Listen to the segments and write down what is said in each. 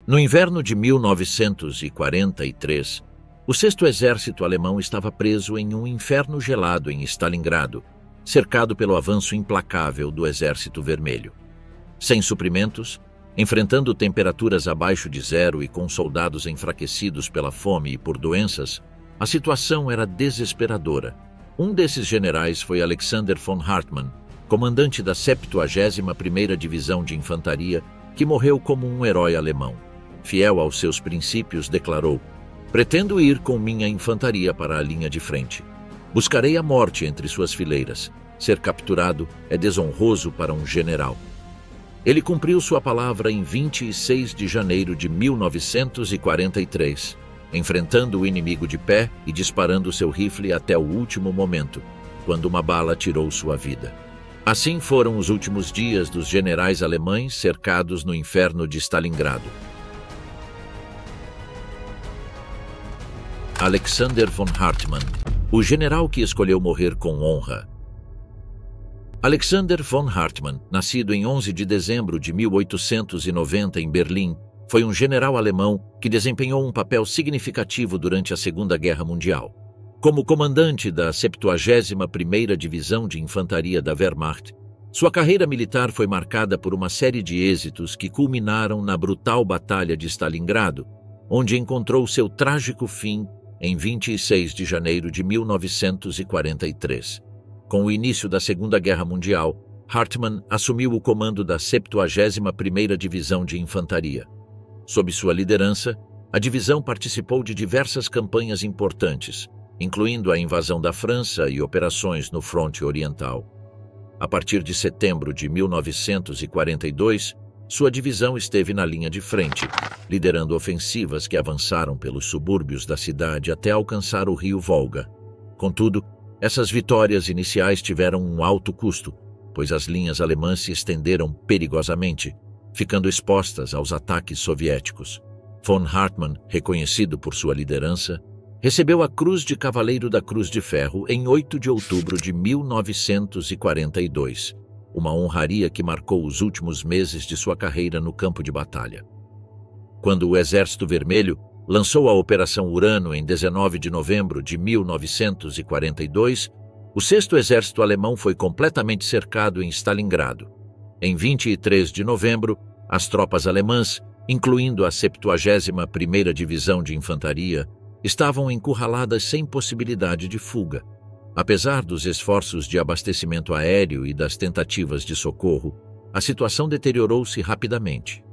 No inverno de 1943, o Sexto Exército Alemão estava preso em um inferno gelado em Stalingrado, cercado pelo avanço implacável do Exército Vermelho. Sem suprimentos, enfrentando temperaturas abaixo de zero e com soldados enfraquecidos pela fome e por doenças, a situação era desesperadora. Um desses generais foi Alexander von Hartmann, comandante da 71ª Divisão de Infantaria, que morreu como um herói alemão. Fiel aos seus princípios, declarou: "Pretendo ir com minha infantaria para a linha de frente. Buscarei a morte entre suas fileiras. Ser capturado é desonroso para um general." Ele cumpriu sua palavra em 26 de janeiro de 1943, enfrentando o inimigo de pé e disparando seu rifle até o último momento, quando uma bala tirou sua vida. Assim foram os últimos dias dos generais alemães cercados no inferno de Stalingrado. Alexander von Hartmann, o general que escolheu morrer com honra. Alexander von Hartmann, nascido em 11 de dezembro de 1890 em Berlim, foi um general alemão que desempenhou um papel significativo durante a Segunda Guerra Mundial. Como comandante da 71ª Divisão de Infantaria da Wehrmacht, sua carreira militar foi marcada por uma série de êxitos que culminaram na brutal Batalha de Stalingrado, onde encontrou seu trágico fim em 26 de janeiro de 1943. Com o início da Segunda Guerra Mundial, Hartmann assumiu o comando da 71ª Divisão de Infantaria. Sob sua liderança, a divisão participou de diversas campanhas importantes, incluindo a invasão da França e operações no fronte oriental. A partir de setembro de 1942, sua divisão esteve na linha de frente, liderando ofensivas que avançaram pelos subúrbios da cidade até alcançar o rio Volga. Contudo, essas vitórias iniciais tiveram um alto custo, pois as linhas alemãs se estenderam perigosamente, ficando expostas aos ataques soviéticos. Von Hartmann, reconhecido por sua liderança, recebeu a Cruz de Cavaleiro da Cruz de Ferro em 8 de outubro de 1942, uma honraria que marcou os últimos meses de sua carreira no campo de batalha. Quando o Exército Vermelho lançou a Operação Urano em 19 de novembro de 1942, o Sexto Exército Alemão foi completamente cercado em Stalingrado. Em 23 de novembro, as tropas alemãs, incluindo a 71ª Divisão de Infantaria, estavam encurraladas sem possibilidade de fuga. Apesar dos esforços de abastecimento aéreo e das tentativas de socorro, a situação deteriorou-se rapidamente.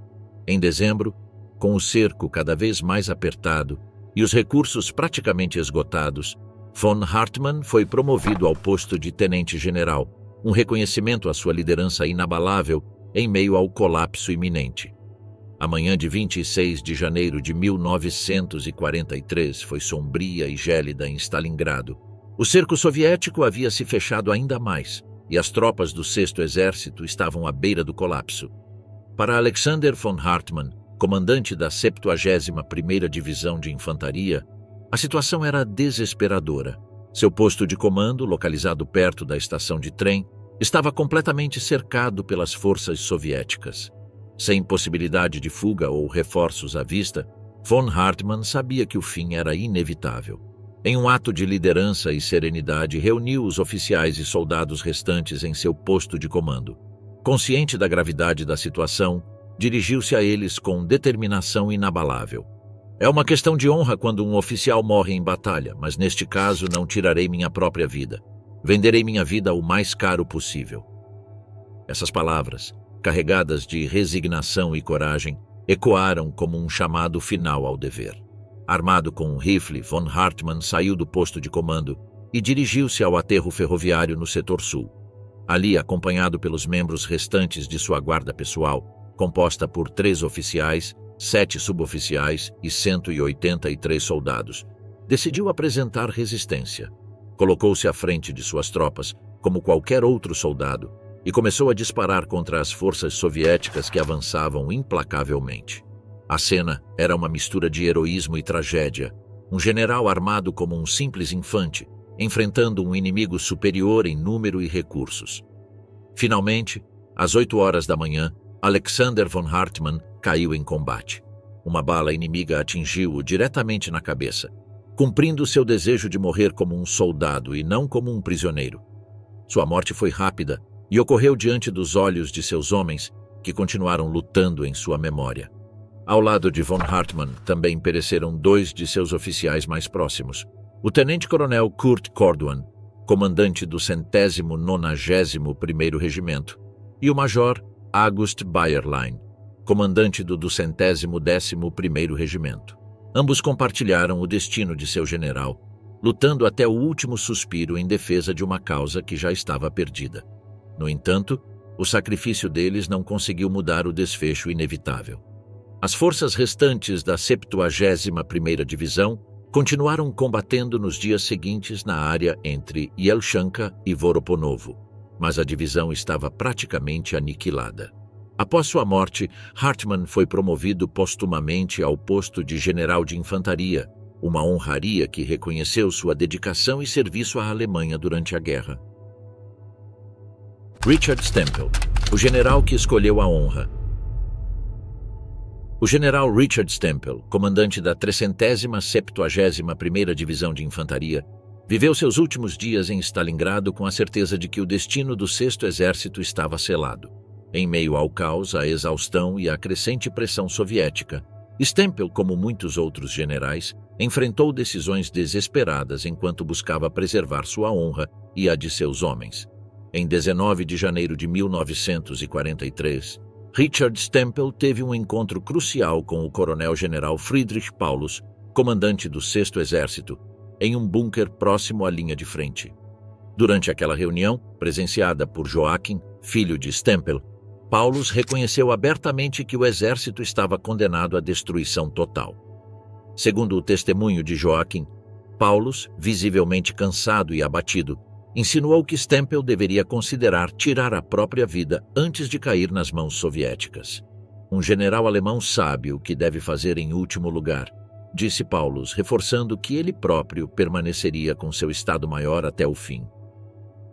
Em dezembro, com o cerco cada vez mais apertado e os recursos praticamente esgotados, von Hartmann foi promovido ao posto de tenente-general, um reconhecimento à sua liderança inabalável em meio ao colapso iminente. A manhã de 26 de janeiro de 1943 foi sombria e gélida em Stalingrado. O cerco soviético havia se fechado ainda mais e as tropas do Sexto Exército estavam à beira do colapso. Para Alexander von Hartmann, comandante da 71ª Divisão de Infantaria, a situação era desesperadora. Seu posto de comando, localizado perto da estação de trem, estava completamente cercado pelas forças soviéticas. Sem possibilidade de fuga ou reforços à vista, von Hartmann sabia que o fim era inevitável. Em um ato de liderança e serenidade, reuniu os oficiais e soldados restantes em seu posto de comando. Consciente da gravidade da situação, dirigiu-se a eles com determinação inabalável. "É uma questão de honra quando um oficial morre em batalha, mas neste caso não tirarei minha própria vida. Venderei minha vida o mais caro possível." Essas palavras, carregadas de resignação e coragem, ecoaram como um chamado final ao dever. Armado com um rifle, von Hartmann saiu do posto de comando e dirigiu-se ao aterro ferroviário no setor sul. Ali, acompanhado pelos membros restantes de sua guarda pessoal, composta por 3 oficiais, 7 suboficiais e 183 soldados, decidiu apresentar resistência. Colocou-se à frente de suas tropas, como qualquer outro soldado, e começou a disparar contra as forças soviéticas que avançavam implacavelmente. A cena era uma mistura de heroísmo e tragédia. Um general armado como um simples infante, enfrentando um inimigo superior em número e recursos. Finalmente, às 8 horas da manhã, Alexander von Hartmann caiu em combate. Uma bala inimiga atingiu-o diretamente na cabeça, cumprindo seu desejo de morrer como um soldado e não como um prisioneiro. Sua morte foi rápida e ocorreu diante dos olhos de seus homens, que continuaram lutando em sua memória. Ao lado de von Hartmann também pereceram 2 de seus oficiais mais próximos, o tenente-coronel Kurt Corduan, comandante do 191º Regimento, e o major August Bayerlein, comandante do 210º Regimento. Ambos compartilharam o destino de seu general, lutando até o último suspiro em defesa de uma causa que já estava perdida. No entanto, o sacrifício deles não conseguiu mudar o desfecho inevitável. As forças restantes da 71ª Divisão continuaram combatendo nos dias seguintes na área entre Yelchanka e Voroponovo, mas a divisão estava praticamente aniquilada. Após sua morte, Hartmann foi promovido postumamente ao posto de general de infantaria, uma honraria que reconheceu sua dedicação e serviço à Alemanha durante a guerra. Richard Stempel, o general que escolheu a honra. O general Richard Stempel, comandante da 371ª Divisão de Infantaria, viveu seus últimos dias em Stalingrado com a certeza de que o destino do 6º Exército estava selado. Em meio ao caos, à exaustão e à crescente pressão soviética, Stempel, como muitos outros generais, enfrentou decisões desesperadas enquanto buscava preservar sua honra e a de seus homens. Em 19 de janeiro de 1943, Richard Stempel teve um encontro crucial com o coronel-general Friedrich Paulus, comandante do 6º Exército, em um bunker próximo à linha de frente. Durante aquela reunião, presenciada por Joachim, filho de Stempel, Paulus reconheceu abertamente que o exército estava condenado à destruição total. Segundo o testemunho de Joachim, Paulus, visivelmente cansado e abatido, insinuou que Stempel deveria considerar tirar a própria vida antes de cair nas mãos soviéticas. Um general alemão sabe o que deve fazer em último lugar, disse Paulus, reforçando que ele próprio permaneceria com seu Estado-Maior até o fim.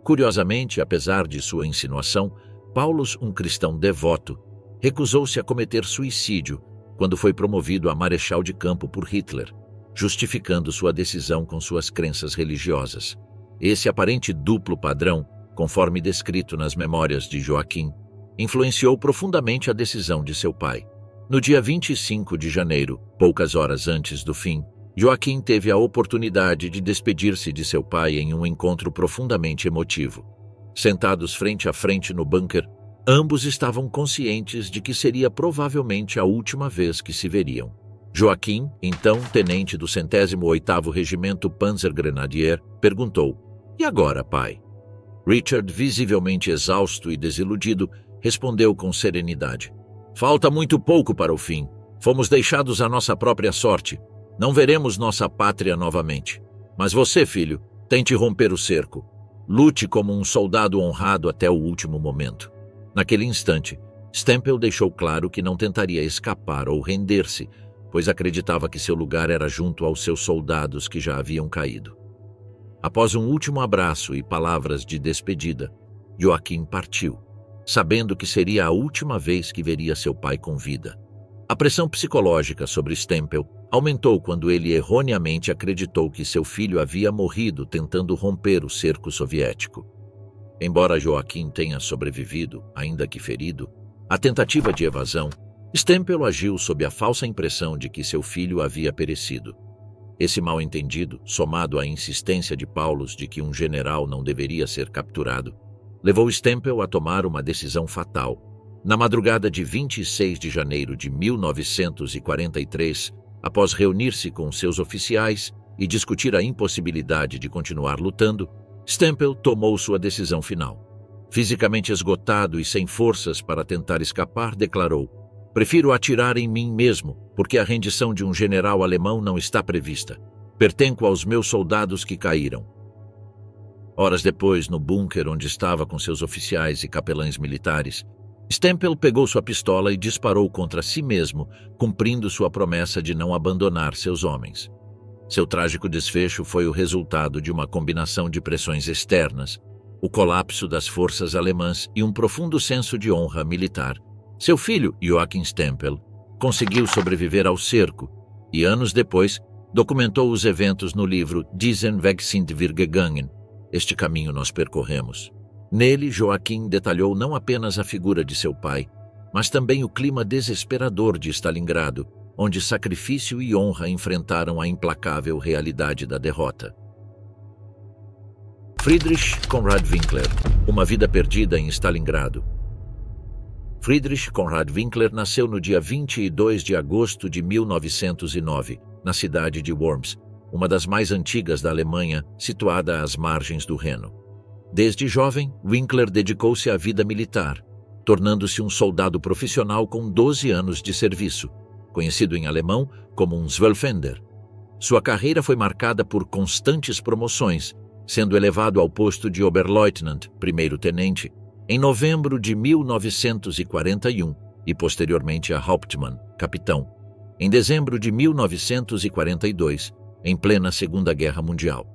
Curiosamente, apesar de sua insinuação, Paulus, um cristão devoto, recusou-se a cometer suicídio quando foi promovido a marechal de campo por Hitler, justificando sua decisão com suas crenças religiosas. Esse aparente duplo padrão, conforme descrito nas memórias de Joachim, influenciou profundamente a decisão de seu pai. No dia 25 de janeiro, poucas horas antes do fim, Joachim teve a oportunidade de despedir-se de seu pai em um encontro profundamente emotivo. Sentados frente a frente no bunker, ambos estavam conscientes de que seria provavelmente a última vez que se veriam. Joachim, então tenente do 108º Regimento Panzergrenadier, perguntou: "E agora, pai?" Richard, visivelmente exausto e desiludido, respondeu com serenidade: "Falta muito pouco para o fim. Fomos deixados à nossa própria sorte. Não veremos nossa pátria novamente. Mas você, filho, tente romper o cerco. Lute como um soldado honrado até o último momento." Naquele instante, Stempel deixou claro que não tentaria escapar ou render-se, pois acreditava que seu lugar era junto aos seus soldados que já haviam caído. Após um último abraço e palavras de despedida, Joachim partiu, sabendo que seria a última vez que veria seu pai com vida. A pressão psicológica sobre Stempel aumentou quando ele erroneamente acreditou que seu filho havia morrido tentando romper o cerco soviético. Embora Joachim tenha sobrevivido, ainda que ferido, à tentativa de evasão, Stempel agiu sob a falsa impressão de que seu filho havia perecido. Esse mal-entendido, somado à insistência de Paulus de que um general não deveria ser capturado, levou Stempel a tomar uma decisão fatal. Na madrugada de 26 de janeiro de 1943, após reunir-se com seus oficiais e discutir a impossibilidade de continuar lutando, Stempel tomou sua decisão final. Fisicamente esgotado e sem forças para tentar escapar, declarou: "Prefiro atirar em mim mesmo, porque a rendição de um general alemão não está prevista. Pertenço aos meus soldados que caíram." Horas depois, no bunker onde estava com seus oficiais e capelães militares, Stempel pegou sua pistola e disparou contra si mesmo, cumprindo sua promessa de não abandonar seus homens. Seu trágico desfecho foi o resultado de uma combinação de pressões externas, o colapso das forças alemãs e um profundo senso de honra militar. Seu filho, Joachim Stempel, conseguiu sobreviver ao cerco e, anos depois, documentou os eventos no livro Diesen Weg sind wir gegangen, Este Caminho Nós Percorremos. Nele, Joaquim detalhou não apenas a figura de seu pai, mas também o clima desesperador de Stalingrado, onde sacrifício e honra enfrentaram a implacável realidade da derrota. Friedrich Konrad Winkler, Uma Vida Perdida em Stalingrado. Friedrich Konrad Winkler nasceu no dia 22 de agosto de 1909, na cidade de Worms, uma das mais antigas da Alemanha, situada às margens do Reno. Desde jovem, Winkler dedicou-se à vida militar, tornando-se um soldado profissional com 12 anos de serviço, conhecido em alemão como um Zwölfender. Sua carreira foi marcada por constantes promoções, sendo elevado ao posto de Oberleutnant, primeiro-tenente, em novembro de 1941 e posteriormente a Hauptmann, capitão, em dezembro de 1942, em plena Segunda Guerra Mundial.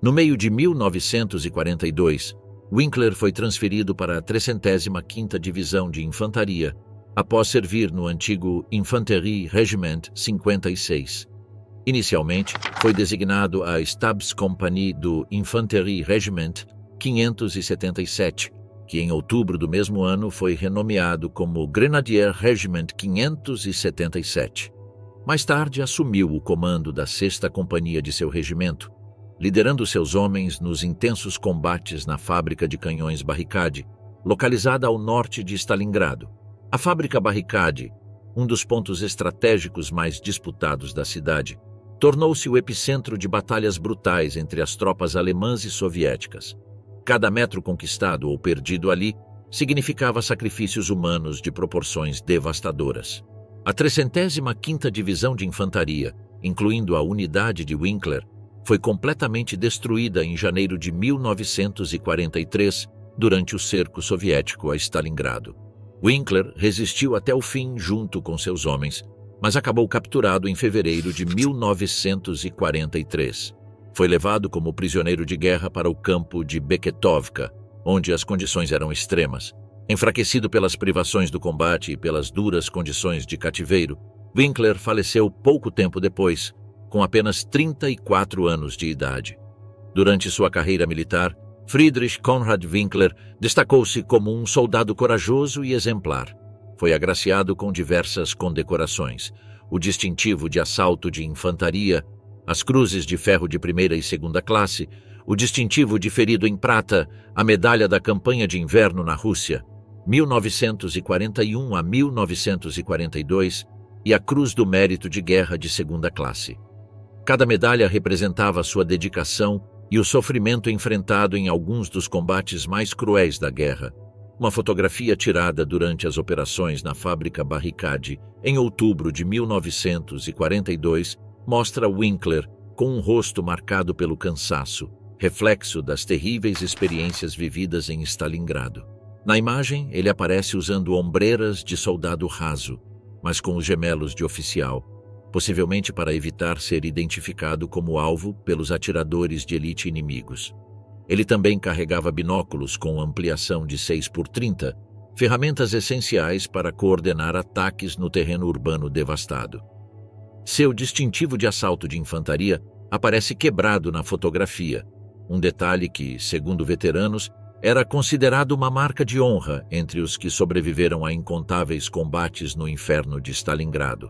No meio de 1942, Winkler foi transferido para a 305ª Divisão de Infantaria, após servir no antigo Infanterie Regiment 56. Inicialmente, foi designado à Stabskompanie do Infanterie Regiment 577, que em outubro do mesmo ano foi renomeado como Grenadier Regiment 577. Mais tarde, assumiu o comando da 6ª Companhia de seu regimento, liderando seus homens nos intensos combates na fábrica de canhões Barricade, localizada ao norte de Stalingrado. A fábrica Barricade, um dos pontos estratégicos mais disputados da cidade, tornou-se o epicentro de batalhas brutais entre as tropas alemãs e soviéticas. Cada metro conquistado ou perdido ali significava sacrifícios humanos de proporções devastadoras. A 305ª Divisão de Infantaria, incluindo a unidade de Winkler, foi completamente destruída em janeiro de 1943 durante o cerco soviético a Stalingrado. Winkler resistiu até o fim junto com seus homens, mas acabou capturado em fevereiro de 1943. Foi levado como prisioneiro de guerra para o campo de Beketovka, onde as condições eram extremas. Enfraquecido pelas privações do combate e pelas duras condições de cativeiro, Winkler faleceu pouco tempo depois, com apenas 34 anos de idade. Durante sua carreira militar, Friedrich Konrad Winkler destacou-se como um soldado corajoso e exemplar. Foi agraciado com diversas condecorações: o distintivo de assalto de infantaria, as cruzes de ferro de primeira e segunda classe, o distintivo de ferido em prata, a medalha da campanha de inverno na Rússia, 1941 a 1942, e a Cruz do Mérito de Guerra de segunda classe. Cada medalha representava sua dedicação e o sofrimento enfrentado em alguns dos combates mais cruéis da guerra. Uma fotografia tirada durante as operações na fábrica Barricade, em outubro de 1942, mostra Winkler com um rosto marcado pelo cansaço, reflexo das terríveis experiências vividas em Stalingrado. Na imagem, ele aparece usando ombreiras de soldado raso, mas com os gemelos de oficial, possivelmente para evitar ser identificado como alvo pelos atiradores de elite inimigos. Ele também carregava binóculos com ampliação de 6x30, ferramentas essenciais para coordenar ataques no terreno urbano devastado. Seu distintivo de assalto de infantaria aparece quebrado na fotografia, um detalhe que, segundo veteranos, era considerado uma marca de honra entre os que sobreviveram a incontáveis combates no inferno de Stalingrado.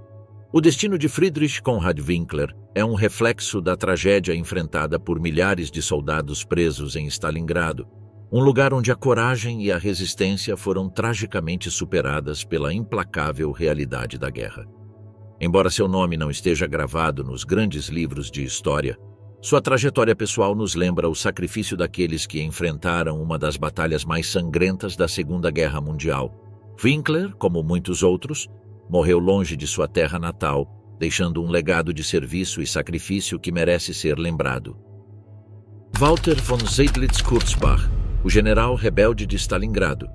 O destino de Friedrich Konrad Winkler é um reflexo da tragédia enfrentada por milhares de soldados presos em Stalingrado, um lugar onde a coragem e a resistência foram tragicamente superadas pela implacável realidade da guerra. Embora seu nome não esteja gravado nos grandes livros de história, sua trajetória pessoal nos lembra o sacrifício daqueles que enfrentaram uma das batalhas mais sangrentas da Segunda Guerra Mundial. Winkler, como muitos outros, morreu longe de sua terra natal, deixando um legado de serviço e sacrifício que merece ser lembrado. Walter von Seydlitz-Kurzbach, o general rebelde de Stalingrado.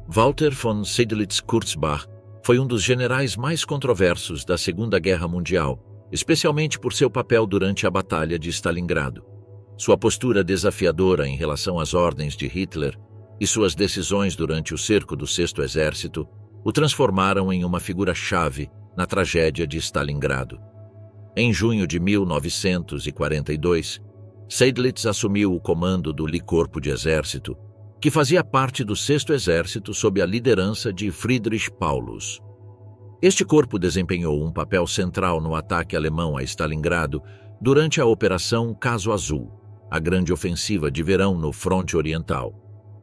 Walter von Seydlitz-Kurzbach foi um dos generais mais controversos da Segunda Guerra Mundial, especialmente por seu papel durante a Batalha de Stalingrado. Sua postura desafiadora em relação às ordens de Hitler e suas decisões durante o cerco do Sexto Exército o transformaram em uma figura-chave na tragédia de Stalingrado. Em junho de 1942, Seydlitz assumiu o comando do Lee Corpo de Exército, que fazia parte do 6º Exército sob a liderança de Friedrich Paulus. Este corpo desempenhou um papel central no ataque alemão a Stalingrado durante a Operação Caso Azul, a grande ofensiva de verão no fronte oriental.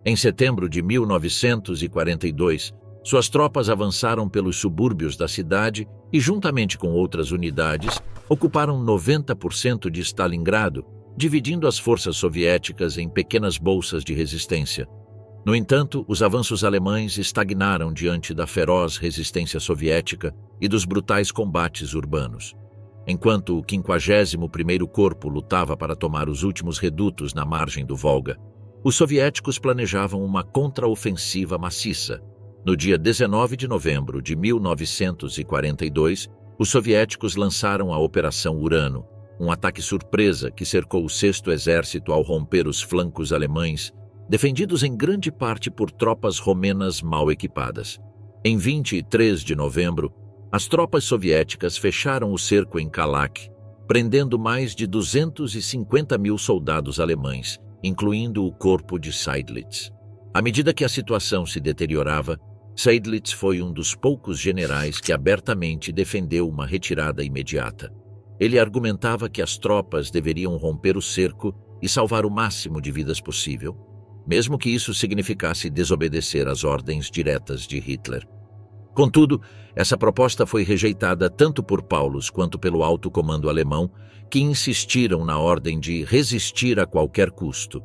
Em setembro de 1942, suas tropas avançaram pelos subúrbios da cidade e, juntamente com outras unidades, ocuparam 90% de Stalingrado, dividindo as forças soviéticas em pequenas bolsas de resistência. No entanto, os avanços alemães estagnaram diante da feroz resistência soviética e dos brutais combates urbanos. Enquanto o 51º Corpo lutava para tomar os últimos redutos na margem do Volga, os soviéticos planejavam uma contraofensiva maciça. No dia 19 de novembro de 1942, os soviéticos lançaram a Operação Urano, um ataque surpresa que cercou o 6º Exército ao romper os flancos alemães, defendidos em grande parte por tropas romenas mal equipadas. Em 23 de novembro, as tropas soviéticas fecharam o cerco em Kalak, prendendo mais de 250.000 soldados alemães, incluindo o corpo de Seydlitz. À medida que a situação se deteriorava, Seydlitz foi um dos poucos generais que abertamente defendeu uma retirada imediata. Ele argumentava que as tropas deveriam romper o cerco e salvar o máximo de vidas possível, mesmo que isso significasse desobedecer às ordens diretas de Hitler. Contudo, essa proposta foi rejeitada tanto por Paulus quanto pelo alto comando alemão, que insistiram na ordem de resistir a qualquer custo.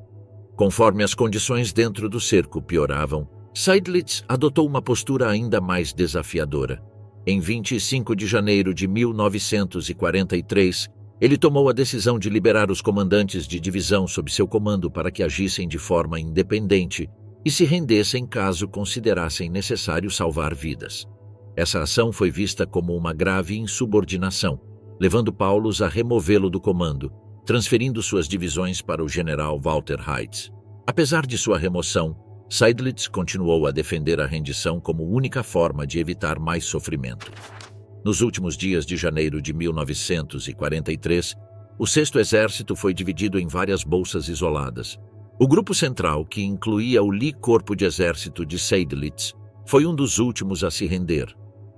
Conforme as condições dentro do cerco pioravam, Seydlitz adotou uma postura ainda mais desafiadora. Em 25 de janeiro de 1943, ele tomou a decisão de liberar os comandantes de divisão sob seu comando para que agissem de forma independente e se rendessem caso considerassem necessário salvar vidas. Essa ação foi vista como uma grave insubordinação, levando Paulus a removê-lo do comando, transferindo suas divisões para o general Walter Heitz. Apesar de sua remoção, Seydlitz continuou a defender a rendição como única forma de evitar mais sofrimento. Nos últimos dias de janeiro de 1943, o 6º Exército foi dividido em várias bolsas isoladas. O grupo central, que incluía o Lee Corpo de Exército de Seydlitz, foi um dos últimos a se render.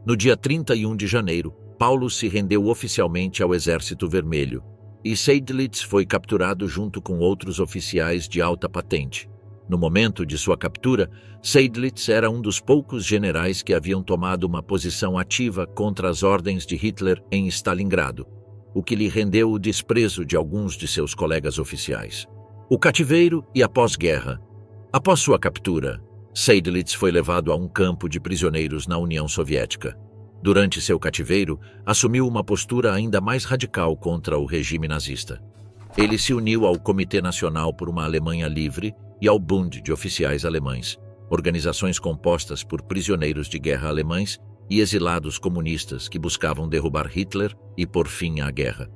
No dia 31 de janeiro, Paulus se rendeu oficialmente ao Exército Vermelho, e Seydlitz foi capturado junto com outros oficiais de alta patente. No momento de sua captura, Seydlitz era um dos poucos generais que haviam tomado uma posição ativa contra as ordens de Hitler em Stalingrado, o que lhe rendeu o desprezo de alguns de seus colegas oficiais. O cativeiro e a pós-guerra. Após sua captura, Seydlitz foi levado a um campo de prisioneiros na União Soviética. Durante seu cativeiro, assumiu uma postura ainda mais radical contra o regime nazista. Ele se uniu ao Comitê Nacional por uma Alemanha Livre e ao Bund de Oficiais Alemães, organizações compostas por prisioneiros de guerra alemães e exilados comunistas que buscavam derrubar Hitler e pôr fim à guerra.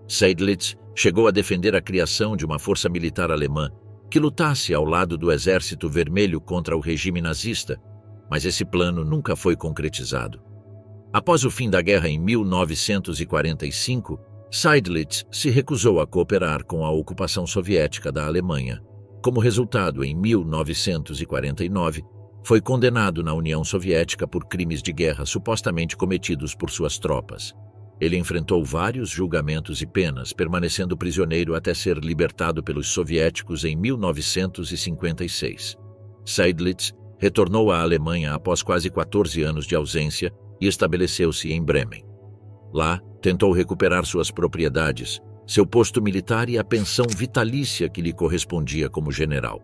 Seydlitz chegou a defender a criação de uma força militar alemã que lutasse ao lado do Exército Vermelho contra o regime nazista, mas esse plano nunca foi concretizado. Após o fim da guerra em 1945, Seydlitz se recusou a cooperar com a ocupação soviética da Alemanha. Como resultado, em 1949, foi condenado na União Soviética por crimes de guerra supostamente cometidos por suas tropas. Ele enfrentou vários julgamentos e penas, permanecendo prisioneiro até ser libertado pelos soviéticos em 1956. Seydlitz retornou à Alemanha após quase 14 anos de ausência e estabeleceu-se em Bremen. Lá, tentou recuperar suas propriedades, seu posto militar e a pensão vitalícia que lhe correspondia como general.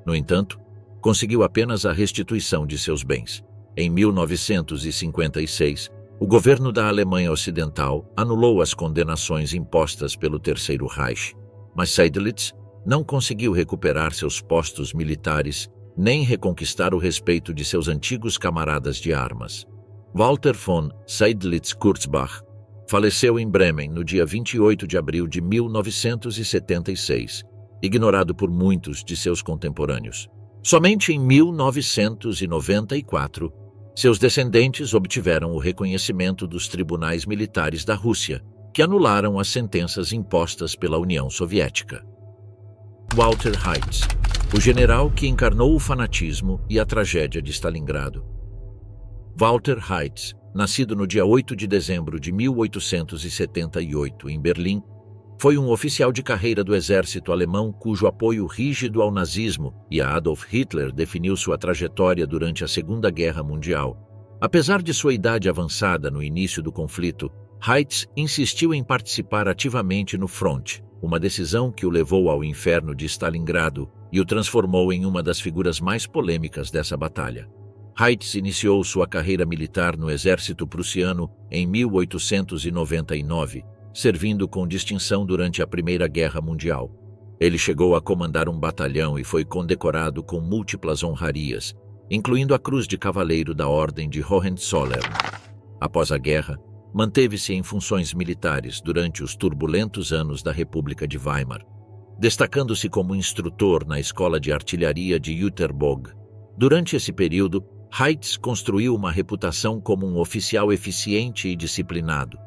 No entanto, conseguiu apenas a restituição de seus bens. Em 1956, o governo da Alemanha Ocidental anulou as condenações impostas pelo Terceiro Reich, mas Seydlitz não conseguiu recuperar seus postos militares nem reconquistar o respeito de seus antigos camaradas de armas. Walter von Seydlitz-Kurzbach faleceu em Bremen no dia 28 de abril de 1976, ignorado por muitos de seus contemporâneos. Somente em 1994, Seus descendentes obtiveram o reconhecimento dos tribunais militares da Rússia, que anularam as sentenças impostas pela União Soviética. Walter Heitz, o general que encarnou o fanatismo e a tragédia de Stalingrado. Walter Heitz, nascido no dia 8 de dezembro de 1878 em Berlim, foi um oficial de carreira do exército alemão cujo apoio rígido ao nazismo e a Adolf Hitler definiu sua trajetória durante a Segunda Guerra Mundial. Apesar de sua idade avançada no início do conflito, Heitz insistiu em participar ativamente no fronte, uma decisão que o levou ao inferno de Stalingrado e o transformou em uma das figuras mais polêmicas dessa batalha. Heitz iniciou sua carreira militar no exército prussiano em 1899, servindo com distinção durante a Primeira Guerra Mundial. Ele chegou a comandar um batalhão e foi condecorado com múltiplas honrarias, incluindo a Cruz de Cavaleiro da Ordem de Hohenzollern. Após a guerra, manteve-se em funções militares durante os turbulentos anos da República de Weimar, destacando-se como instrutor na Escola de Artilharia de Jüterbog. Durante esse período, Heitz construiu uma reputação como um oficial eficiente e disciplinado.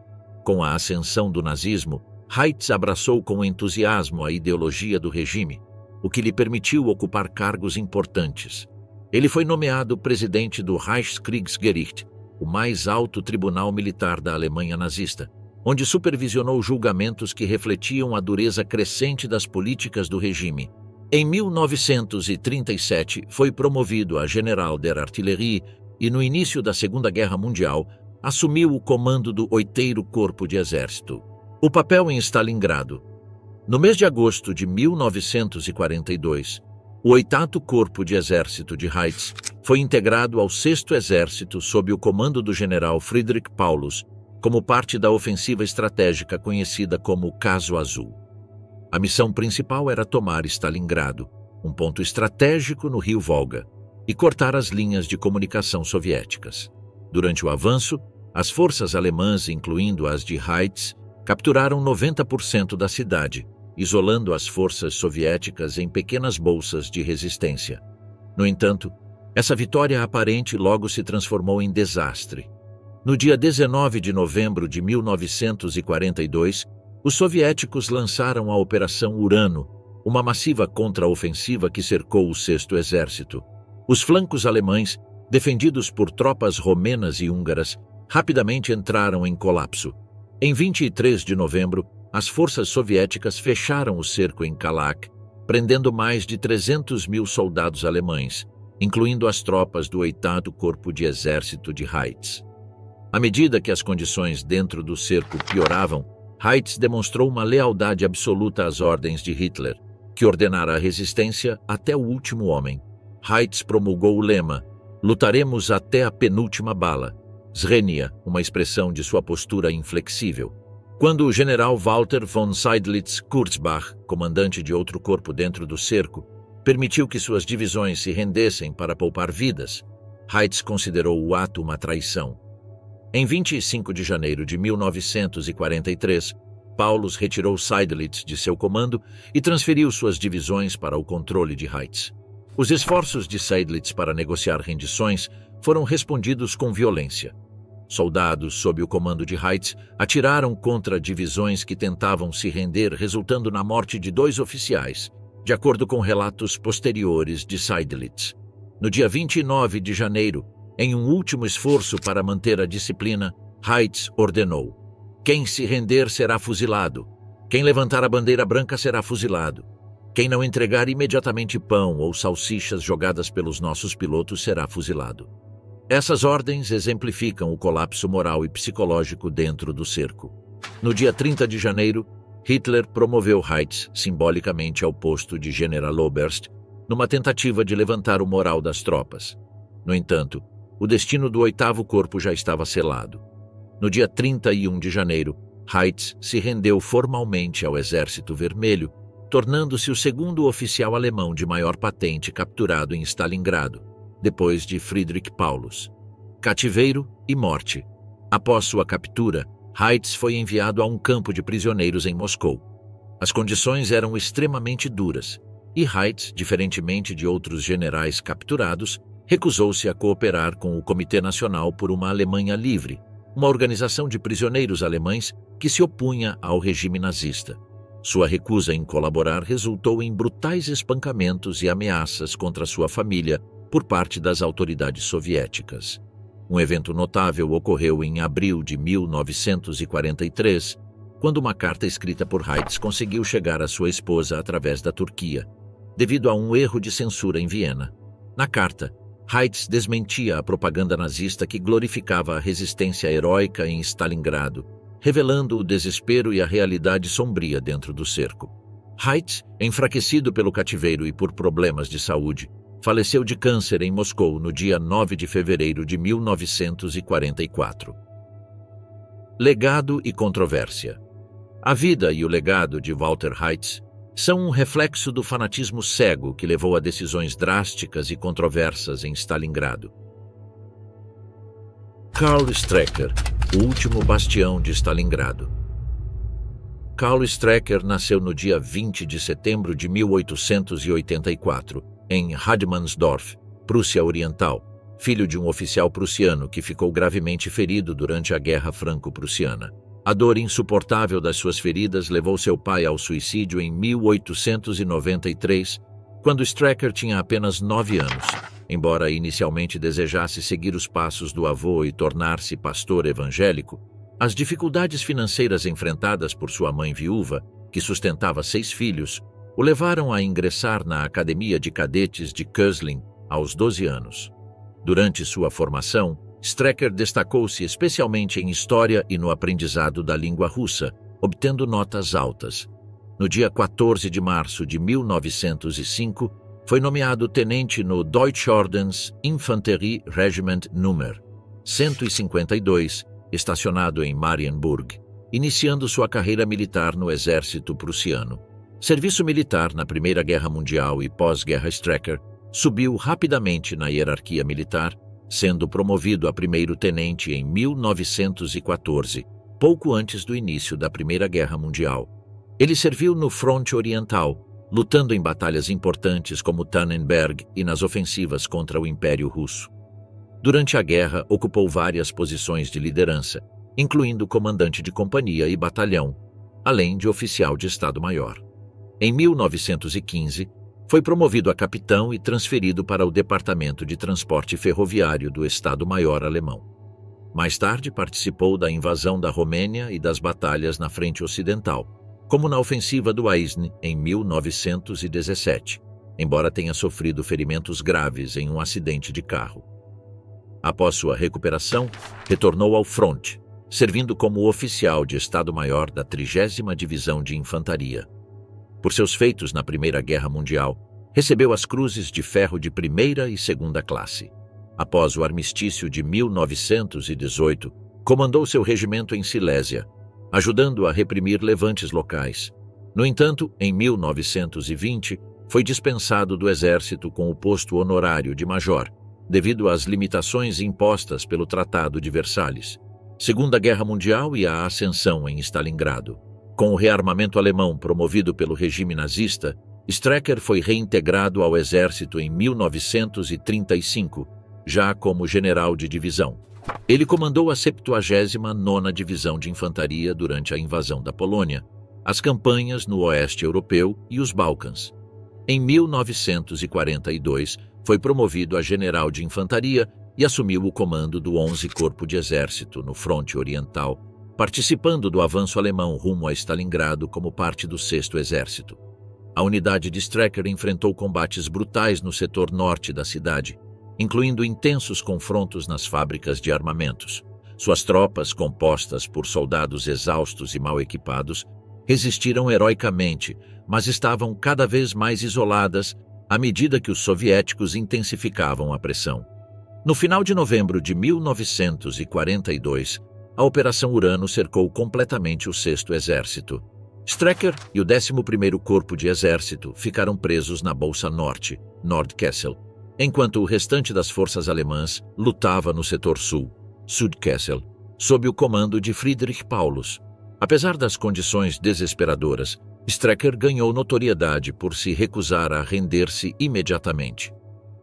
Com a ascensão do nazismo, Heitz abraçou com entusiasmo a ideologia do regime, o que lhe permitiu ocupar cargos importantes. Ele foi nomeado presidente do Reichskriegsgericht, o mais alto tribunal militar da Alemanha nazista, onde supervisionou julgamentos que refletiam a dureza crescente das políticas do regime. Em 1937, foi promovido a General der Artillerie e, no início da Segunda Guerra Mundial, assumiu o comando do 8º Corpo de Exército. O papel em Stalingrado. No mês de agosto de 1942, o 8º Corpo de Exército de Heitz foi integrado ao 6º Exército sob o comando do general Friedrich Paulus, como parte da ofensiva estratégica conhecida como Caso Azul. A missão principal era tomar Stalingrado, um ponto estratégico no rio Volga, e cortar as linhas de comunicação soviéticas. Durante o avanço, as forças alemãs, incluindo as de Heitz, capturaram 90% da cidade, isolando as forças soviéticas em pequenas bolsas de resistência. No entanto, essa vitória aparente logo se transformou em desastre. No dia 19 de novembro de 1942, os soviéticos lançaram a Operação Urano, uma massiva contraofensiva que cercou o 6º Exército. Os flancos alemães, defendidos por tropas romenas e húngaras, rapidamente entraram em colapso. Em 23 de novembro, as forças soviéticas fecharam o cerco em Kalach, prendendo mais de 300 mil soldados alemães, incluindo as tropas do 8º Corpo de Exército de Heitz. À medida que as condições dentro do cerco pioravam, Heitz demonstrou uma lealdade absoluta às ordens de Hitler, que ordenara a resistência até o último homem. Heitz promulgou o lema "Lutaremos até a penúltima bala", Zrenia, uma expressão de sua postura inflexível. Quando o general Walter von Seydlitz-Kurzbach, comandante de outro corpo dentro do cerco, permitiu que suas divisões se rendessem para poupar vidas, Heitz considerou o ato uma traição. Em 25 de janeiro de 1943, Paulus retirou Seydlitz de seu comando e transferiu suas divisões para o controle de Heitz. Os esforços de Seydlitz para negociar rendições foram respondidos com violência. Soldados sob o comando de Heitz atiraram contra divisões que tentavam se render, resultando na morte de 2 oficiais, de acordo com relatos posteriores de Seydlitz. No dia 29 de janeiro, em um último esforço para manter a disciplina, Heitz ordenou: "Quem se render será fuzilado. Quem levantar a bandeira branca será fuzilado. Quem não entregar imediatamente pão ou salsichas jogadas pelos nossos pilotos será fuzilado." Essas ordens exemplificam o colapso moral e psicológico dentro do cerco. No dia 30 de janeiro, Hitler promoveu Heitz simbolicamente ao posto de Generaloberst, numa tentativa de levantar o moral das tropas. No entanto, o destino do 8º Corpo já estava selado. No dia 31 de janeiro, Heitz se rendeu formalmente ao Exército Vermelho, tornando-se o 2º oficial alemão de maior patente capturado em Stalingrado, depois de Friedrich Paulus. Cativeiro e morte. Após sua captura, Heitz foi enviado a um campo de prisioneiros em Moscou. As condições eram extremamente duras, e Heitz, diferentemente de outros generais capturados, recusou-se a cooperar com o Comitê Nacional por uma Alemanha Livre, uma organização de prisioneiros alemães que se opunha ao regime nazista. Sua recusa em colaborar resultou em brutais espancamentos e ameaças contra sua família por parte das autoridades soviéticas. Um evento notável ocorreu em abril de 1943, quando uma carta escrita por Heitz conseguiu chegar à sua esposa através da Turquia, devido a um erro de censura em Viena. Na carta, Heitz desmentia a propaganda nazista que glorificava a resistência heróica em Stalingrado, revelando o desespero e a realidade sombria dentro do cerco. Heitz, enfraquecido pelo cativeiro e por problemas de saúde, faleceu de câncer em Moscou no dia 9 de fevereiro de 1944. Legado e controvérsia. A vida e o legado de Walter Heitz são um reflexo do fanatismo cego que levou a decisões drásticas e controversas em Stalingrado. Karl Strecker, o último bastião de Stalingrado. Karl Strecker nasceu no dia 20 de setembro de 1884, em Radmansdorf, Prússia Oriental, filho de um oficial prussiano que ficou gravemente ferido durante a Guerra Franco-Prussiana. A dor insuportável das suas feridas levou seu pai ao suicídio em 1893, quando Strecker tinha apenas 9 anos. Embora inicialmente desejasse seguir os passos do avô e tornar-se pastor evangélico, as dificuldades financeiras enfrentadas por sua mãe viúva, que sustentava 6 filhos, o levaram a ingressar na Academia de Cadetes de Köslin aos 12 anos. Durante sua formação, Strecker destacou-se especialmente em história e no aprendizado da língua russa, obtendo notas altas. No dia 14 de março de 1905, foi nomeado tenente no Deutschordens Infanterie Regiment Nr. 152, estacionado em Marienburg, iniciando sua carreira militar no exército prussiano. Serviço militar na Primeira Guerra Mundial e pós-guerra. Strecker subiu rapidamente na hierarquia militar, sendo promovido a primeiro-tenente em 1914, pouco antes do início da Primeira Guerra Mundial. Ele serviu no fronte oriental, lutando em batalhas importantes como Tannenberg e nas ofensivas contra o Império Russo. Durante a guerra, ocupou várias posições de liderança, incluindo comandante de companhia e batalhão, além de oficial de Estado-Maior. Em 1915, foi promovido a capitão e transferido para o Departamento de Transporte Ferroviário do Estado-Maior alemão. Mais tarde, participou da invasão da Romênia e das batalhas na Frente Ocidental, como na ofensiva do Aisne em 1917, embora tenha sofrido ferimentos graves em um acidente de carro. Após sua recuperação, retornou ao fronte, servindo como oficial de Estado-Maior da 30ª Divisão de Infantaria. Por seus feitos na Primeira Guerra Mundial, recebeu as Cruzes de Ferro de primeira e segunda classe. Após o armistício de 1918, comandou seu regimento em Silésia, ajudando a reprimir levantes locais. No entanto, em 1920, foi dispensado do exército com o posto honorário de major, devido às limitações impostas pelo Tratado de Versalhes, Segunda Guerra Mundial e a ascensão em Stalingrado. Com o rearmamento alemão promovido pelo regime nazista, Strecker foi reintegrado ao exército em 1935, já como general de divisão. Ele comandou a 79ª Divisão de Infantaria durante a invasão da Polônia, as campanhas no Oeste Europeu e os Balcãs. Em 1942, foi promovido a general de infantaria e assumiu o comando do 11º Corpo de Exército no fronte oriental, participando do avanço alemão rumo a Stalingrado como parte do 6º Exército. A unidade de Strecker enfrentou combates brutais no setor norte da cidade, incluindo intensos confrontos nas fábricas de armamentos. Suas tropas, compostas por soldados exaustos e mal equipados, resistiram heroicamente, mas estavam cada vez mais isoladas à medida que os soviéticos intensificavam a pressão. No final de novembro de 1942, a Operação Urano cercou completamente o 6º Exército. Strecker e o 11º Corpo de Exército ficaram presos na Bolsa Norte, Nordkessel, enquanto o restante das forças alemãs lutava no setor sul, Südkessel, sob o comando de Friedrich Paulus. Apesar das condições desesperadoras, Strecker ganhou notoriedade por se recusar a render-se imediatamente.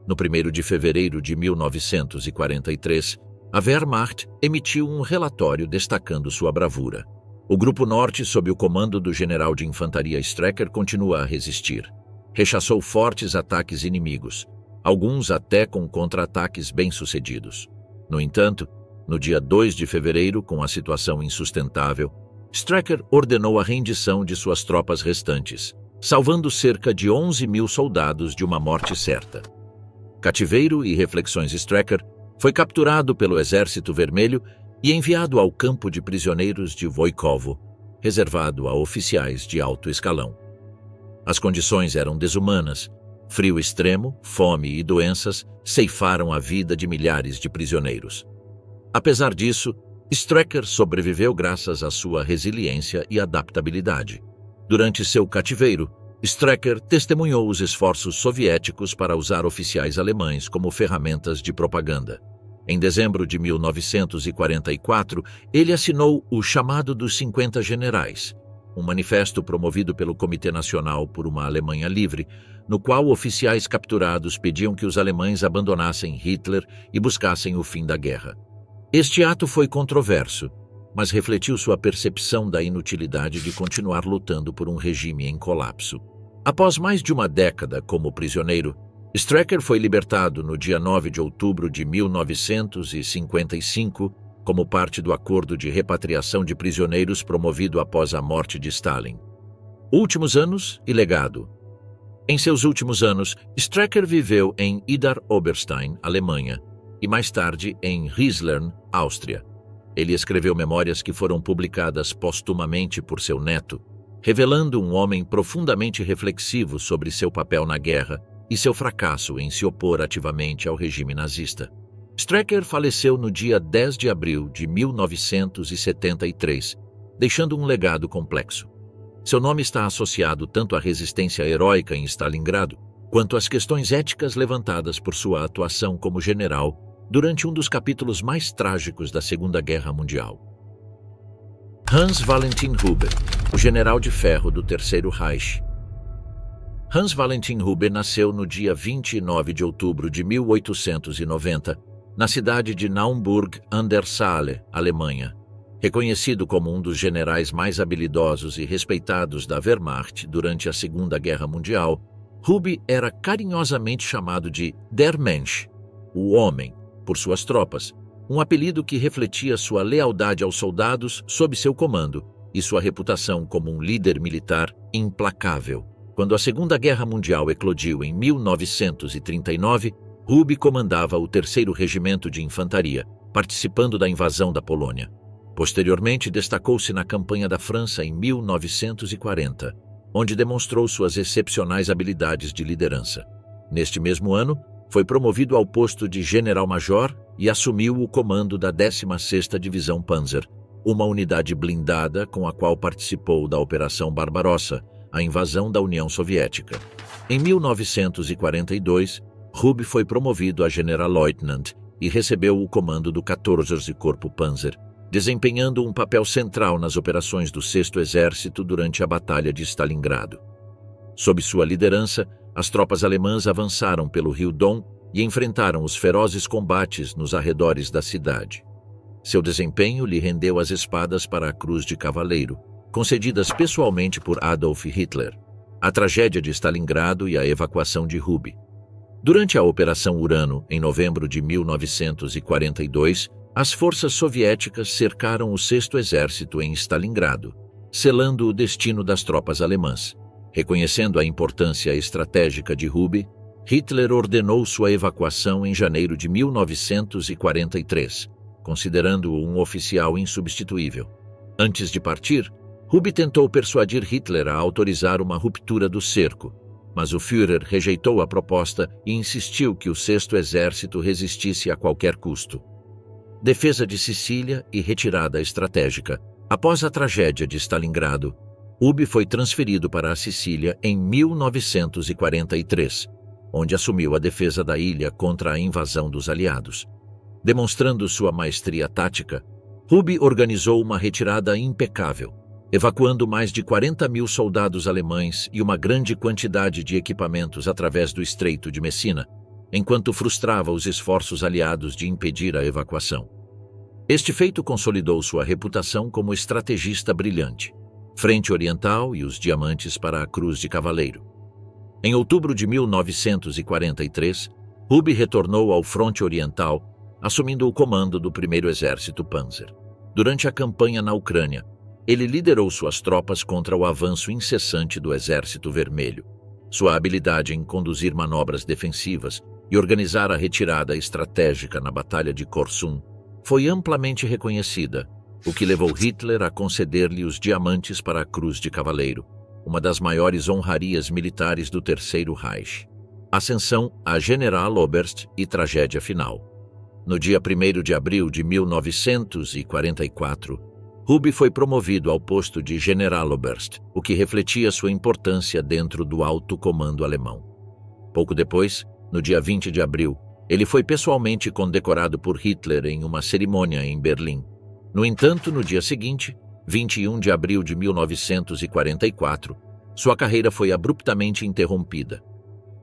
No 1º de fevereiro de 1943, a Wehrmacht emitiu um relatório destacando sua bravura. O Grupo Norte, sob o comando do general de infantaria Strecker, continua a resistir. Rechaçou fortes ataques inimigos, alguns até com contra-ataques bem-sucedidos. No entanto, no dia 2 de fevereiro, com a situação insustentável, Strecker ordenou a rendição de suas tropas restantes, salvando cerca de 11.000 soldados de uma morte certa. Cativeiro e reflexões Strecker foi capturado pelo Exército Vermelho e enviado ao campo de prisioneiros de Voikovo, reservado a oficiais de alto escalão. As condições eram desumanas. Frio extremo, fome e doenças ceifaram a vida de milhares de prisioneiros. Apesar disso, Strecker sobreviveu graças à sua resiliência e adaptabilidade. Durante seu cativeiro, Strecker testemunhou os esforços soviéticos para usar oficiais alemães como ferramentas de propaganda. Em dezembro de 1944, ele assinou o Chamado dos 50 Generais, um manifesto promovido pelo Comitê Nacional por uma Alemanha Livre, no qual oficiais capturados pediam que os alemães abandonassem Hitler e buscassem o fim da guerra. Este ato foi controverso, mas refletiu sua percepção da inutilidade de continuar lutando por um regime em colapso. Após mais de uma década como prisioneiro, Strecker foi libertado no dia 9 de outubro de 1955 como parte do acordo de repatriação de prisioneiros promovido após a morte de Stalin. Últimos anos e legado. Em seus últimos anos, Strecker viveu em Idar Oberstein, Alemanha, e mais tarde em Rislern, Áustria. Ele escreveu memórias que foram publicadas postumamente por seu neto, revelando um homem profundamente reflexivo sobre seu papel na guerra e seu fracasso em se opor ativamente ao regime nazista. Strecker faleceu no dia 10 de abril de 1973, deixando um legado complexo. Seu nome está associado tanto à resistência heróica em Stalingrado, quanto às questões éticas levantadas por sua atuação como general durante um dos capítulos mais trágicos da Segunda Guerra Mundial. Hans Valentin Huber, o general de ferro do Terceiro Reich. Hans Valentin Huber nasceu no dia 29 de outubro de 1890, na cidade de Naumburg an der Saale, Alemanha. Reconhecido como um dos generais mais habilidosos e respeitados da Wehrmacht durante a Segunda Guerra Mundial, Huber era carinhosamente chamado de Der Mensch, o homem, por suas tropas, um apelido que refletia sua lealdade aos soldados sob seu comando e sua reputação como um líder militar implacável. Quando a Segunda Guerra Mundial eclodiu em 1939, Huber comandava o 3º Regimento de Infantaria, participando da invasão da Polônia. Posteriormente, destacou-se na campanha da França em 1940, onde demonstrou suas excepcionais habilidades de liderança. Neste mesmo ano, foi promovido ao posto de general-major e assumiu o comando da 16ª Divisão Panzer, uma unidade blindada com a qual participou da Operação Barbarossa, a invasão da União Soviética. Em 1942, Huber foi promovido a Generalleutnant e recebeu o comando do 14º Corpo Panzer, desempenhando um papel central nas operações do 6º Exército durante a Batalha de Stalingrado. Sob sua liderança, as tropas alemãs avançaram pelo rio Don e enfrentaram os ferozes combates nos arredores da cidade. Seu desempenho lhe rendeu as espadas para a Cruz de Cavaleiro, concedidas pessoalmente por Adolf Hitler, a tragédia de Stalingrado e a evacuação de Huber. Durante a Operação Urano, em novembro de 1942, as forças soviéticas cercaram o 6º Exército em Stalingrado, selando o destino das tropas alemãs. Reconhecendo a importância estratégica de Huber, Hitler ordenou sua evacuação em janeiro de 1943, considerando-o um oficial insubstituível. Antes de partir, Huber tentou persuadir Hitler a autorizar uma ruptura do cerco, mas o Führer rejeitou a proposta e insistiu que o 6º Exército resistisse a qualquer custo. Defesa de Sicília e retirada estratégica. Após a tragédia de Stalingrado, Huber foi transferido para a Sicília em 1943, onde assumiu a defesa da ilha contra a invasão dos aliados. Demonstrando sua maestria tática, Huber organizou uma retirada impecável, evacuando mais de 40.000 soldados alemães e uma grande quantidade de equipamentos através do Estreito de Messina, enquanto frustrava os esforços aliados de impedir a evacuação. Este feito consolidou sua reputação como estrategista brilhante, Frente Oriental e os diamantes para a Cruz de Cavaleiro. Em outubro de 1943, Hube retornou ao fronte oriental, assumindo o comando do 1º Exército Panzer. Durante a campanha na Ucrânia, ele liderou suas tropas contra o avanço incessante do Exército Vermelho. Sua habilidade em conduzir manobras defensivas e organizar a retirada estratégica na Batalha de Korsun foi amplamente reconhecida, o que levou Hitler a conceder-lhe os diamantes para a Cruz de Cavaleiro, uma das maiores honrarias militares do Terceiro Reich. Ascensão a Generaloberst e tragédia final. No dia 1º de abril de 1944, Hube foi promovido ao posto de Generaloberst, o que refletia sua importância dentro do alto comando alemão. Pouco depois, no dia 20 de abril, ele foi pessoalmente condecorado por Hitler em uma cerimônia em Berlim. No entanto, no dia seguinte, 21 de abril de 1944, sua carreira foi abruptamente interrompida.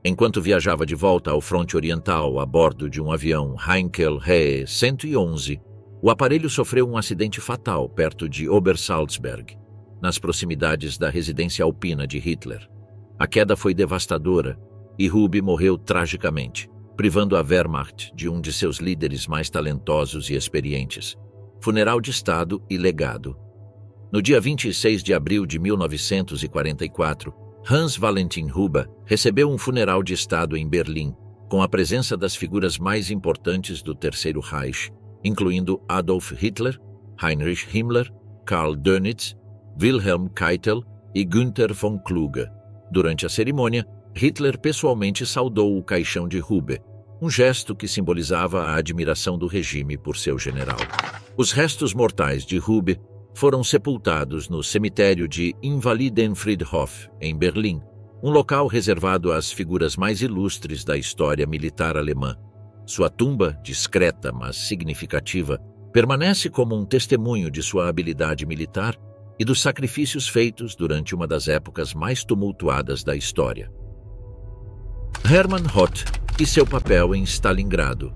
Enquanto viajava de volta ao fronte oriental a bordo de um avião Heinkel He 111, o aparelho sofreu um acidente fatal perto de Obersalzberg, nas proximidades da residência alpina de Hitler. A queda foi devastadora e Hube morreu tragicamente, privando a Wehrmacht de um de seus líderes mais talentosos e experientes. Funeral de Estado e legado. No dia 26 de abril de 1944, Hans Valentin Hube recebeu um funeral de Estado em Berlim, com a presença das figuras mais importantes do Terceiro Reich, incluindo Adolf Hitler, Heinrich Himmler, Karl Dönitz, Wilhelm Keitel e Günther von Kluge. Durante a cerimônia, Hitler pessoalmente saudou o caixão de Hube, um gesto que simbolizava a admiração do regime por seu general. Os restos mortais de Hube foram sepultados no cemitério de Invalidenfriedhof, em Berlim, um local reservado às figuras mais ilustres da história militar alemã. Sua tumba, discreta mas significativa, permanece como um testemunho de sua habilidade militar e dos sacrifícios feitos durante uma das épocas mais tumultuadas da história. Hermann Hoth e seu papel em Stalingrado.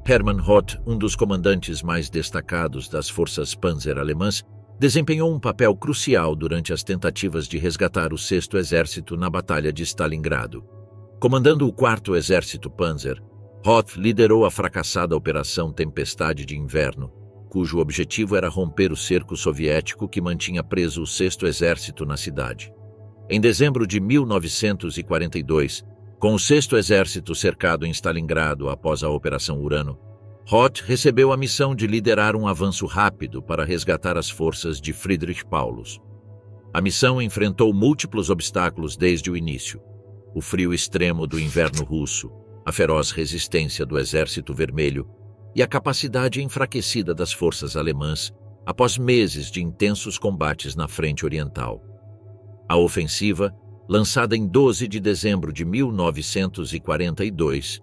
Hermann Hoth, um dos comandantes mais destacados das forças Panzer alemãs, desempenhou um papel crucial durante as tentativas de resgatar o 6º Exército na Batalha de Stalingrado. Comandando o 4º Exército Panzer, Hoth liderou a fracassada Operação Tempestade de Inverno, cujo objetivo era romper o cerco soviético que mantinha preso o 6º Exército na cidade. Em dezembro de 1942, com o 6º Exército cercado em Stalingrado após a Operação Urano, Hoth recebeu a missão de liderar um avanço rápido para resgatar as forças de Friedrich Paulus. A missão enfrentou múltiplos obstáculos desde o início: o frio extremo do inverno russo, a feroz resistência do Exército Vermelho e a capacidade enfraquecida das forças alemãs após meses de intensos combates na frente oriental. A ofensiva, lançada em 12 de dezembro de 1942,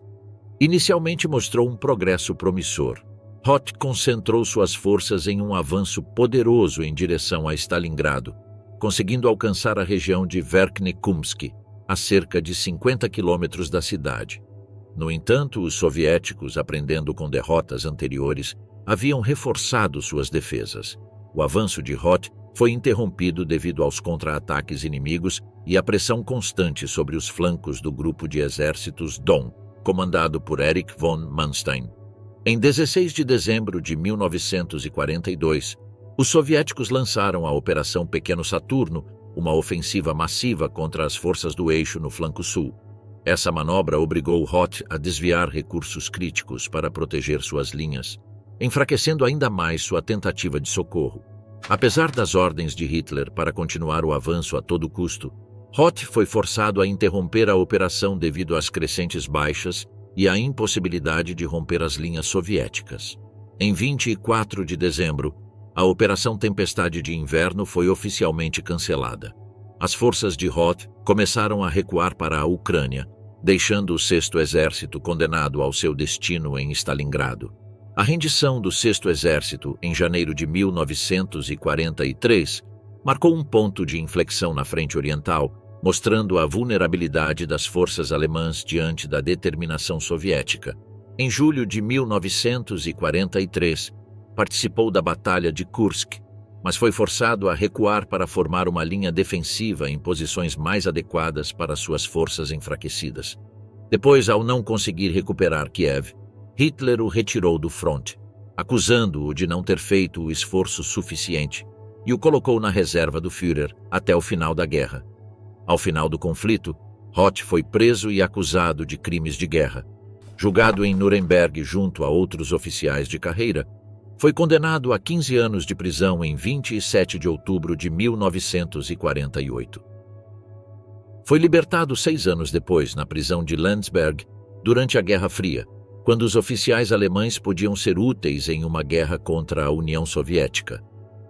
inicialmente mostrou um progresso promissor. Hoth concentrou suas forças em um avanço poderoso em direção a Stalingrado, conseguindo alcançar a região de Verkhnekunsky, a cerca de 50 quilômetros da cidade. No entanto, os soviéticos, aprendendo com derrotas anteriores, haviam reforçado suas defesas. O avanço de Hoth foi interrompido devido aos contra-ataques inimigos e à pressão constante sobre os flancos do grupo de exércitos Don, comandado por Erich von Manstein. Em 16 de dezembro de 1942, os soviéticos lançaram a Operação Pequeno Saturno, uma ofensiva massiva contra as forças do eixo no flanco sul. Essa manobra obrigou Hoth a desviar recursos críticos para proteger suas linhas, enfraquecendo ainda mais sua tentativa de socorro. Apesar das ordens de Hitler para continuar o avanço a todo custo, Hoth foi forçado a interromper a operação devido às crescentes baixas e à impossibilidade de romper as linhas soviéticas. Em 24 de dezembro, a Operação Tempestade de Inverno foi oficialmente cancelada. As forças de Hoth começaram a recuar para a Ucrânia, deixando o 6º Exército condenado ao seu destino em Stalingrado. A rendição do 6º Exército, em janeiro de 1943, marcou um ponto de inflexão na frente oriental mostrando a vulnerabilidade das forças alemãs diante da determinação soviética. Em julho de 1943, participou da Batalha de Kursk, mas foi forçado a recuar para formar uma linha defensiva em posições mais adequadas para suas forças enfraquecidas. Depois, ao não conseguir recuperar Kiev, Hitler o retirou do fronte, acusando-o de não ter feito o esforço suficiente, e o colocou na reserva do Führer até o final da guerra. Ao final do conflito, Roth foi preso e acusado de crimes de guerra. Julgado em Nuremberg junto a outros oficiais de carreira, foi condenado a 15 anos de prisão em 27 de outubro de 1948. Foi libertado 6 anos depois na prisão de Landsberg durante a Guerra Fria, quando os oficiais alemães podiam ser úteis em uma guerra contra a União Soviética.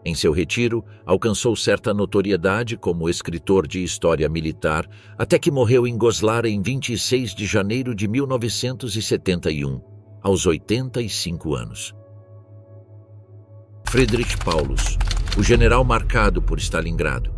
Em seu retiro, alcançou certa notoriedade como escritor de história militar, até que morreu em Goslar em 26 de janeiro de 1971, aos 85 anos. Friedrich Paulus, o general marcado por Stalingrado.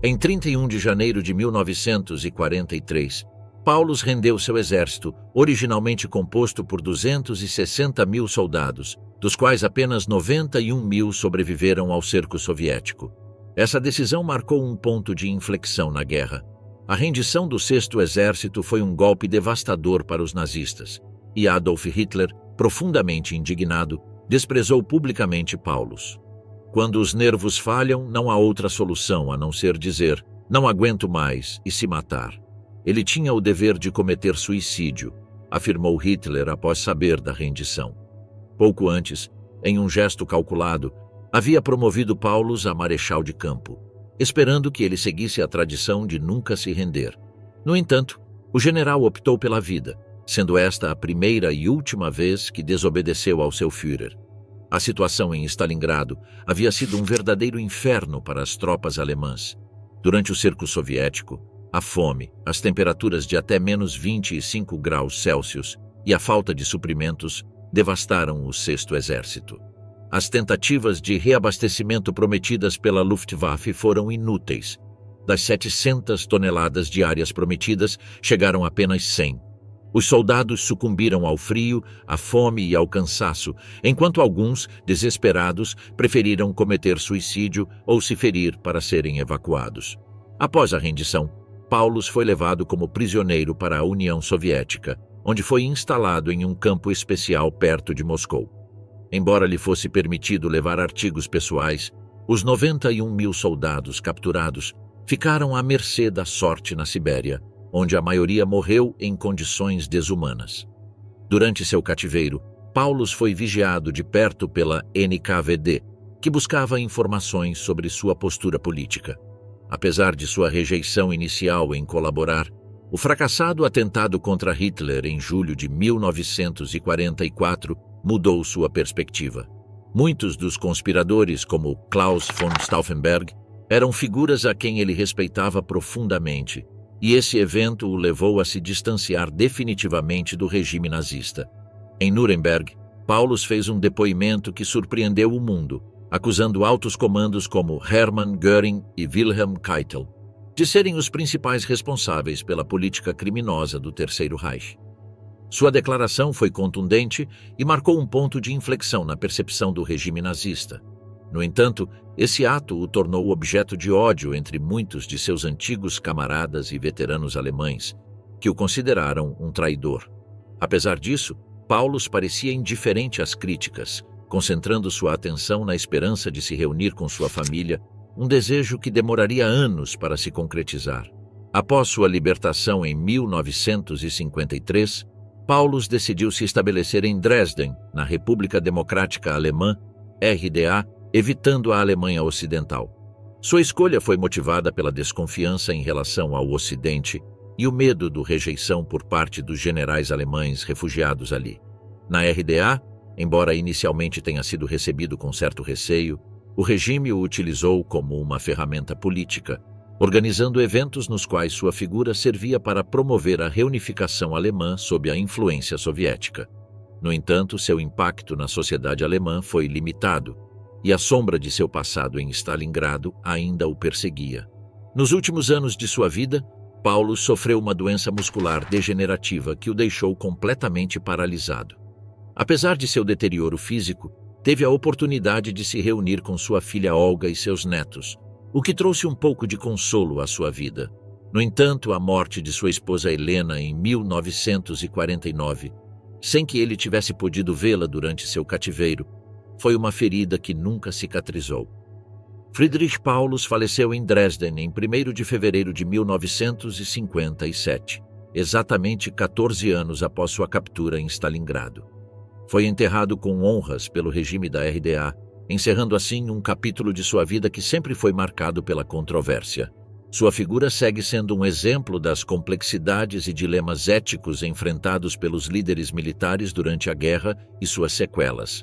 Em 31 de janeiro de 1943, Paulus rendeu seu exército, originalmente composto por 260 mil soldados, dos quais apenas 91 mil sobreviveram ao cerco soviético. Essa decisão marcou um ponto de inflexão na guerra. A rendição do 6º Exército foi um golpe devastador para os nazistas, e Adolf Hitler, profundamente indignado, desprezou publicamente Paulus. Quando os nervos falham, não há outra solução a não ser dizer "não aguento mais" e se matar. Ele tinha o dever de cometer suicídio, afirmou Hitler após saber da rendição. Pouco antes, em um gesto calculado, havia promovido Paulus a marechal de campo, esperando que ele seguisse a tradição de nunca se render. No entanto, o general optou pela vida, sendo esta a primeira e última vez que desobedeceu ao seu Führer. A situação em Stalingrado havia sido um verdadeiro inferno para as tropas alemãs. Durante o cerco soviético, a fome, as temperaturas de até menos 25 graus Celsius e a falta de suprimentos devastaram o 6º Exército. As tentativas de reabastecimento prometidas pela Luftwaffe foram inúteis. Das 700 toneladas diárias prometidas, chegaram apenas 100. Os soldados sucumbiram ao frio, à fome e ao cansaço, enquanto alguns, desesperados, preferiram cometer suicídio ou se ferir para serem evacuados. Após a rendição, Paulus foi levado como prisioneiro para a União Soviética, onde foi instalado em um campo especial perto de Moscou. Embora lhe fosse permitido levar artigos pessoais, os 91 mil soldados capturados ficaram à mercê da sorte na Sibéria, onde a maioria morreu em condições desumanas. Durante seu cativeiro, Paulus foi vigiado de perto pela NKVD, que buscava informações sobre sua postura política. Apesar de sua rejeição inicial em colaborar, o fracassado atentado contra Hitler em julho de 1944 mudou sua perspectiva. Muitos dos conspiradores, como Klaus von Stauffenberg, eram figuras a quem ele respeitava profundamente, e esse evento o levou a se distanciar definitivamente do regime nazista. Em Nuremberg, Paulus fez um depoimento que surpreendeu o mundo, acusando altos comandos como Hermann Göring e Wilhelm Keitel de serem os principais responsáveis pela política criminosa do Terceiro Reich. Sua declaração foi contundente e marcou um ponto de inflexão na percepção do regime nazista. No entanto, esse ato o tornou objeto de ódio entre muitos de seus antigos camaradas e veteranos alemães, que o consideraram um traidor. Apesar disso, Paulus parecia indiferente às críticas, concentrando sua atenção na esperança de se reunir com sua família, um desejo que demoraria anos para se concretizar. Após sua libertação em 1953, Paulus decidiu se estabelecer em Dresden, na República Democrática Alemã, RDA, evitando a Alemanha Ocidental. Sua escolha foi motivada pela desconfiança em relação ao Ocidente e o medo de rejeição por parte dos generais alemães refugiados ali. Na RDA, embora inicialmente tenha sido recebido com certo receio, o regime o utilizou como uma ferramenta política, organizando eventos nos quais sua figura servia para promover a reunificação alemã sob a influência soviética. No entanto, seu impacto na sociedade alemã foi limitado, e a sombra de seu passado em Stalingrado ainda o perseguia. Nos últimos anos de sua vida, Paulo sofreu uma doença muscular degenerativa que o deixou completamente paralisado. Apesar de seu deterioro físico, teve a oportunidade de se reunir com sua filha Olga e seus netos, o que trouxe um pouco de consolo à sua vida. No entanto, a morte de sua esposa Helena em 1949, sem que ele tivesse podido vê-la durante seu cativeiro, foi uma ferida que nunca cicatrizou. Friedrich Paulus faleceu em Dresden em 1º de fevereiro de 1957, exatamente 14 anos após sua captura em Stalingrado. Foi enterrado com honras pelo regime da RDA, encerrando assim um capítulo de sua vida que sempre foi marcado pela controvérsia. Sua figura segue sendo um exemplo das complexidades e dilemas éticos enfrentados pelos líderes militares durante a guerra e suas sequelas.